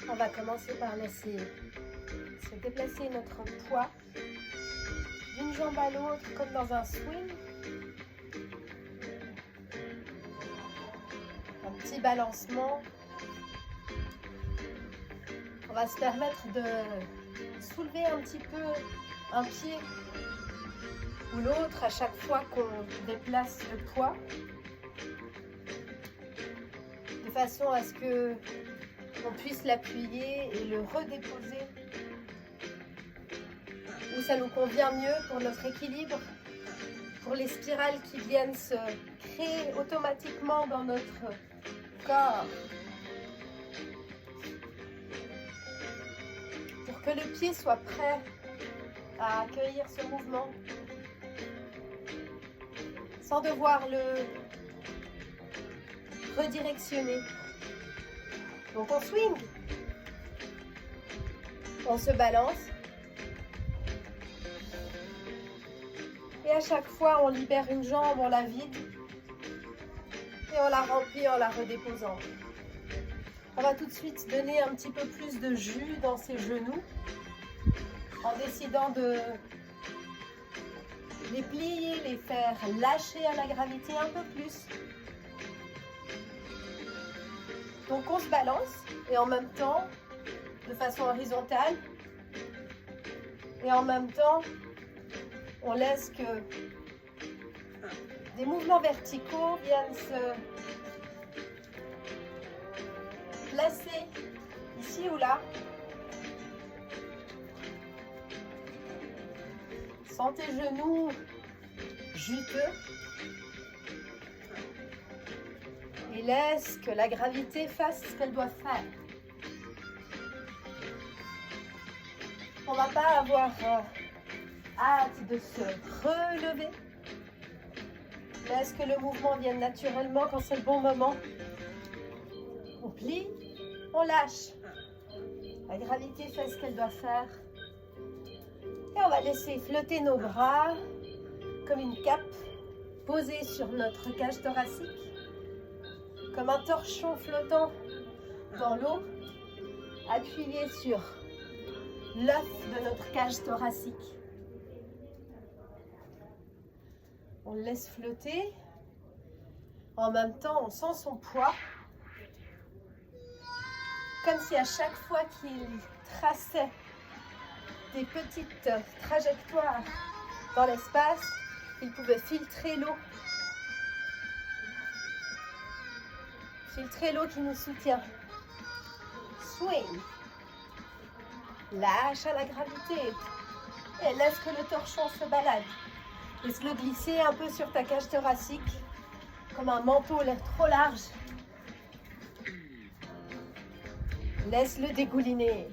On va commencer par laisser se déplacer notre poids d'une jambe à l'autre comme dans un swing. Un petit balancement. On va se permettre de soulever un petit peu un pied ou l'autre à chaque fois qu'on déplace le poids, de façon à ce que on puisse l'appuyer et le redéposer où ça nous convient mieux pour notre équilibre, pour les spirales qui viennent se créer automatiquement dans notre corps, pour que le pied soit prêt à accueillir ce mouvement sans devoir le redirectionner. Donc on swing, on se balance et à chaque fois on libère une jambe, on la vide et on la remplit en la redéposant. On va tout de suite donner un petit peu plus de jus dans ses genoux en décidant de les plier, les faire lâcher à la gravité un peu plus. Donc on se balance et en même temps, de façon horizontale, et en même temps, on laisse que des mouvements verticaux viennent se placer ici ou là. Sens tes genoux juteux. Et laisse que la gravité fasse ce qu'elle doit faire. On ne va pas avoir hâte de se relever. Laisse que le mouvement vienne naturellement quand c'est le bon moment. On plie, on lâche. La gravité fait ce qu'elle doit faire. Et on va laisser flotter nos bras comme une cape posée sur notre cage thoracique. Comme un torchon flottant dans l'eau, appuyé sur l'œuf de notre cage thoracique. On le laisse flotter. En même temps, on sent son poids. Comme si à chaque fois qu'il traçait des petites trajectoires dans l'espace, il pouvait filtrer l'eau. Filtrer l'eau qui nous soutient. Swing. Lâche à la gravité. Et laisse que le torchon se balade. Laisse-le glisser un peu sur ta cage thoracique. Comme un manteau l'air trop large. Laisse-le dégouliner.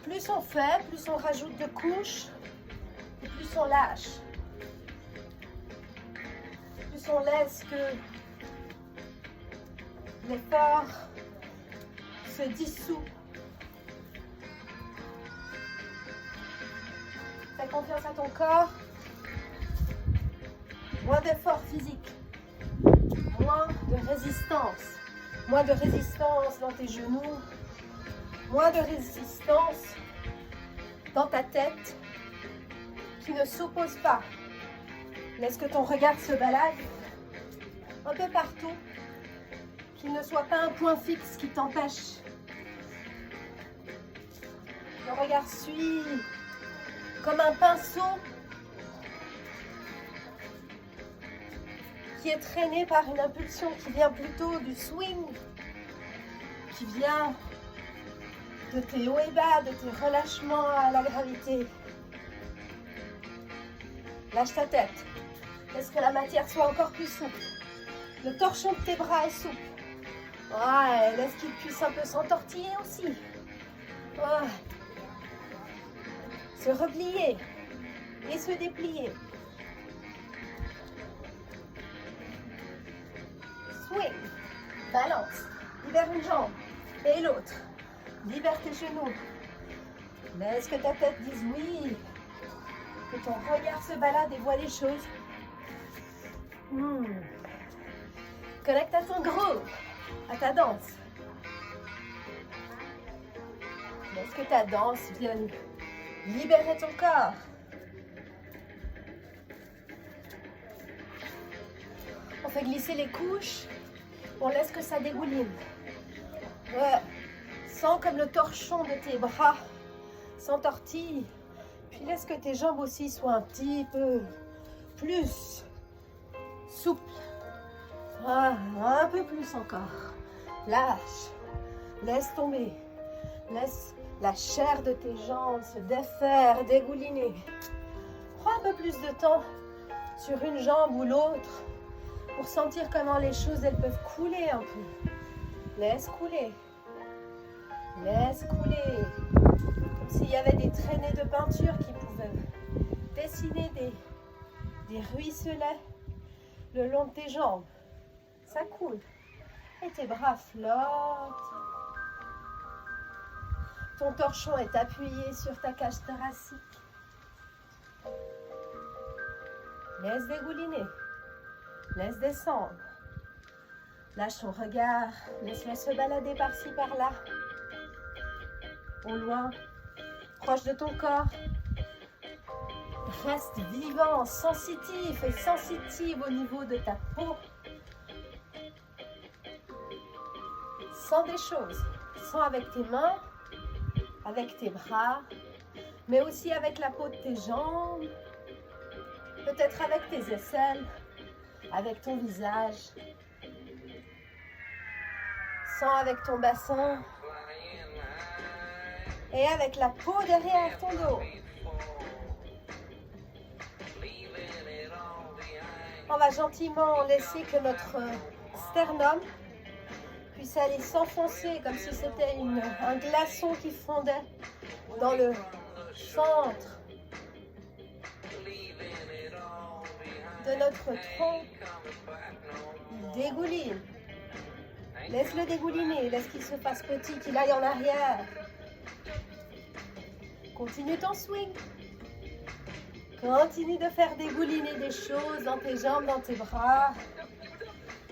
Plus on fait, plus on rajoute de couches. Et plus on lâche. On laisse que l'effort se dissout. Fais confiance à ton corps. Moins d'effort physique. Moins de résistance. Moins de résistance dans tes genoux. Moins de résistance dans ta tête qui ne s'oppose pas. Laisse que ton regard se balade un peu partout, qu'il ne soit pas un point fixe qui t'empêche. Le regard suit comme un pinceau qui est traîné par une impulsion qui vient plutôt du swing, qui vient de tes hauts et bas, de tes relâchements à la gravité. Lâche ta tête. Laisse que la matière soit encore plus souple. Le torchon de tes bras est souple. Ouais, laisse qu'il puisse un peu s'entortiller aussi. Ouais. Se replier et se déplier. Swing. Balance. Libère une jambe et l'autre. Libère tes genoux. Laisse que ta tête dise oui. Que ton regard se balade et voit les choses. Connecte à ton groove, à ta danse. Laisse que ta danse vienne libérer ton corps. On fait glisser les couches. On laisse que ça dégouline. Sens comme le torchon de tes bras s'entortille. Puis laisse que tes jambes aussi soient un petit peu plus souples. Un peu plus encore. Lâche. Laisse tomber. Laisse la chair de tes jambes se défaire, dégouliner. Prends un peu plus de temps sur une jambe ou l'autre pour sentir comment les choses elles peuvent couler un peu. Laisse couler. Laisse couler. Comme s'il y avait des traînées de peinture qui pouvaient dessiner des ruisselets le long de tes jambes. Ça coule. Et tes bras flottent. Ton torchon est appuyé sur ta cage thoracique. Laisse dégouliner. Laisse descendre. Lâche ton regard. Laisse-le se balader par-ci, par-là. Au loin, proche de ton corps. Reste vivant, sensitif et sensitive au niveau de ta peau. Sens des choses. Sens avec tes mains, avec tes bras, mais aussi avec la peau de tes jambes, peut-être avec tes aisselles, avec ton visage. Sens avec ton bassin et avec la peau derrière ton dos. On va gentiment laisser que notre sternum puisse aller s'enfoncer comme si c'était un glaçon qui fondait dans le centre de notre tronc. Il dégouline. Laisse-le dégouliner, laisse qu'il se fasse petit, qu'il aille en arrière. Continue ton swing. Continue de faire dégouliner des choses dans tes jambes, dans tes bras.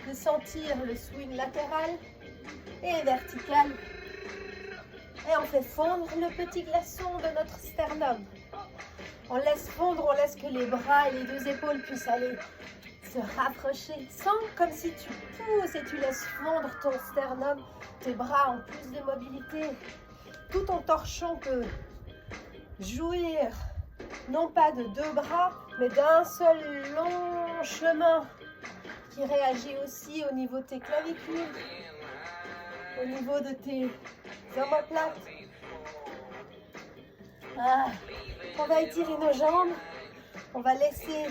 De sentir le swing latéral et vertical. Et on fait fondre le petit glaçon de notre sternum. On laisse fondre, on laisse que les bras et les deux épaules puissent aller se rapprocher. Sens comme si tu pousses et tu laisses fondre ton sternum. Tes bras ont plus de mobilité. Tout ton torchon peut jouir, non pas de deux bras, mais d'un seul long chemin qui réagit aussi au niveau de tes clavicules, au niveau de tes omoplates. On va étirer nos jambes. On va laisser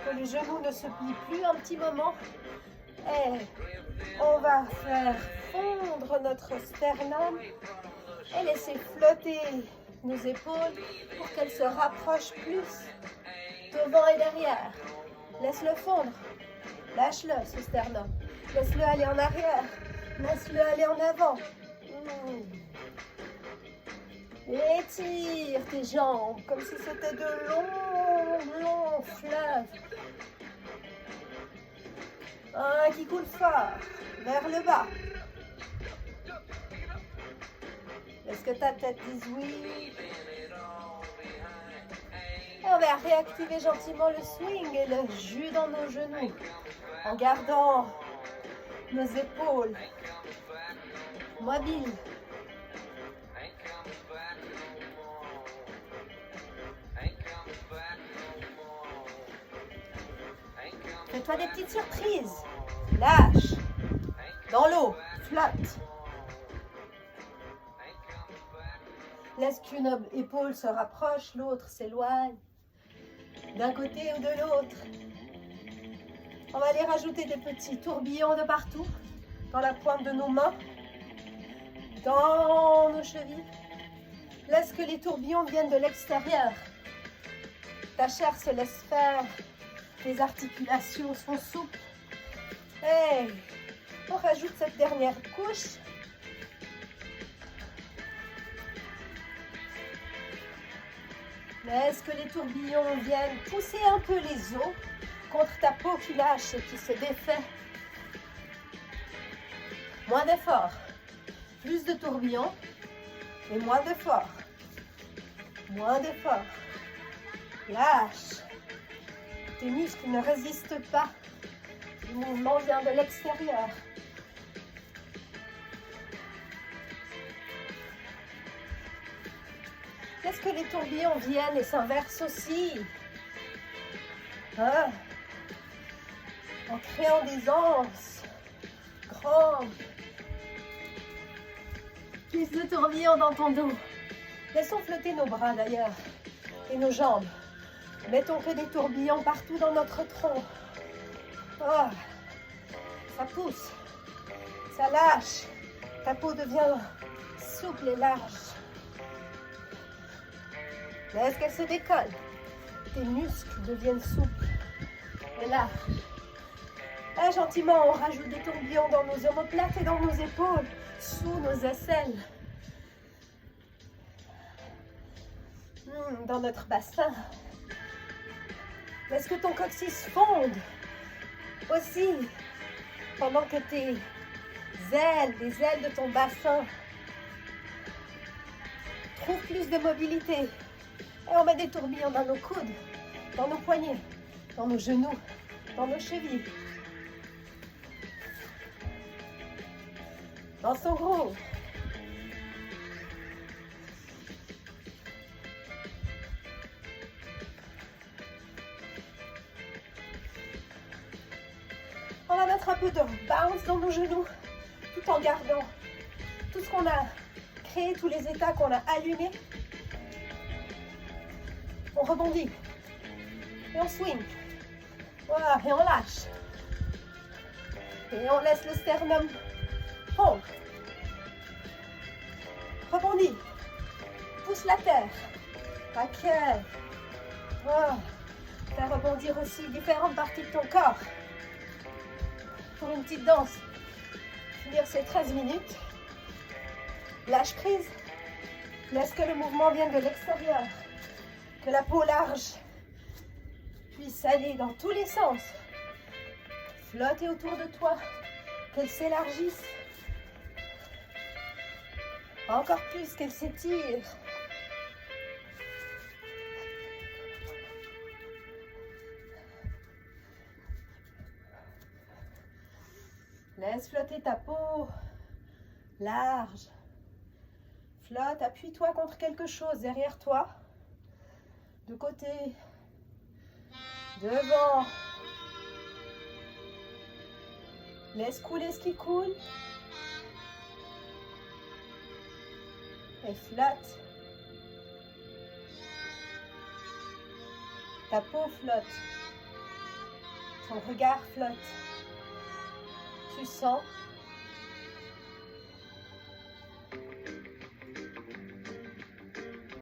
que le genou ne se plie plus un petit moment. Et on va faire fondre notre sternum et laisser flotter nos épaules pour qu'elles se rapprochent plus devant et derrière. Laisse-le fondre. Lâche-le, ce sternum. Laisse-le aller en arrière. Laisse-le aller en avant. Étire tes jambes comme si c'était de longs fleuves. Qui coule fort vers le bas. Laisse que ta tête dise oui. Et on va réactiver gentiment le swing et le jus dans nos genoux en gardant nos épaules mobiles. Fais-toi des petites surprises. Lâche. Dans l'eau. Flotte. Laisse qu'une épaule se rapproche, l'autre s'éloigne. D'un côté ou de l'autre. On va aller rajouter des petits tourbillons de partout. Dans la pointe de nos mains. Dans nos chevilles. Laisse que les tourbillons viennent de l'extérieur. Ta chair se laisse faire. Tes articulations sont souples. Et on rajoute cette dernière couche. Laisse que les tourbillons viennent pousser un peu les os contre ta peau qui lâche et qui se défait. Moins d'effort. Plus de tourbillons et moins d'effort. Moins d'effort. Lâche. Tes muscles ne résistent pas. Le mouvement vient de l'extérieur. Laisse que les tourbillons viennent et s'inversent aussi. Hein? En créant des anses grandes. Plus de tourbillons dans ton dos. Laissons flotter nos bras d'ailleurs et nos jambes. Mettons que des tourbillons partout dans notre tronc. Oh, ça pousse, ça lâche. Ta peau devient souple et large. Laisse qu'elle se décolle. Tes muscles deviennent souples et larges. Là, gentiment, on rajoute des tourbillons dans nos omoplates et dans nos épaules, sous nos aisselles. Dans notre bassin. Laisse que ton coccyx fonde aussi, pendant que tes ailes, les ailes de ton bassin, trouvent plus de mobilité. Et on met des tourbillons dans nos coudes, dans nos poignets, dans nos genoux, dans nos chevilles. Dans son groove. On va mettre un peu de bounce dans nos genoux, tout en gardant tout ce qu'on a créé, tous les états qu'on a allumés. On rebondit et on swing. Voilà, et on lâche. Et on laisse le sternum fondre. Rebondis. Pousse la terre. Ok. Voilà. Faire rebondir aussi différentes parties de ton corps. Pour une petite danse. Finir ces 13 minutes. Lâche prise. Laisse que le mouvement vienne de l'extérieur. Que la peau large puisse aller dans tous les sens. Flotter autour de toi. Qu'elle s'élargisse. Encore plus qu'elle s'étire. Laisse flotter ta peau large. Flotte, appuie-toi contre quelque chose derrière toi. De côté. Devant. Laisse couler ce qui coule. Et flotte. Ta peau flotte. Ton regard flotte. Tu sens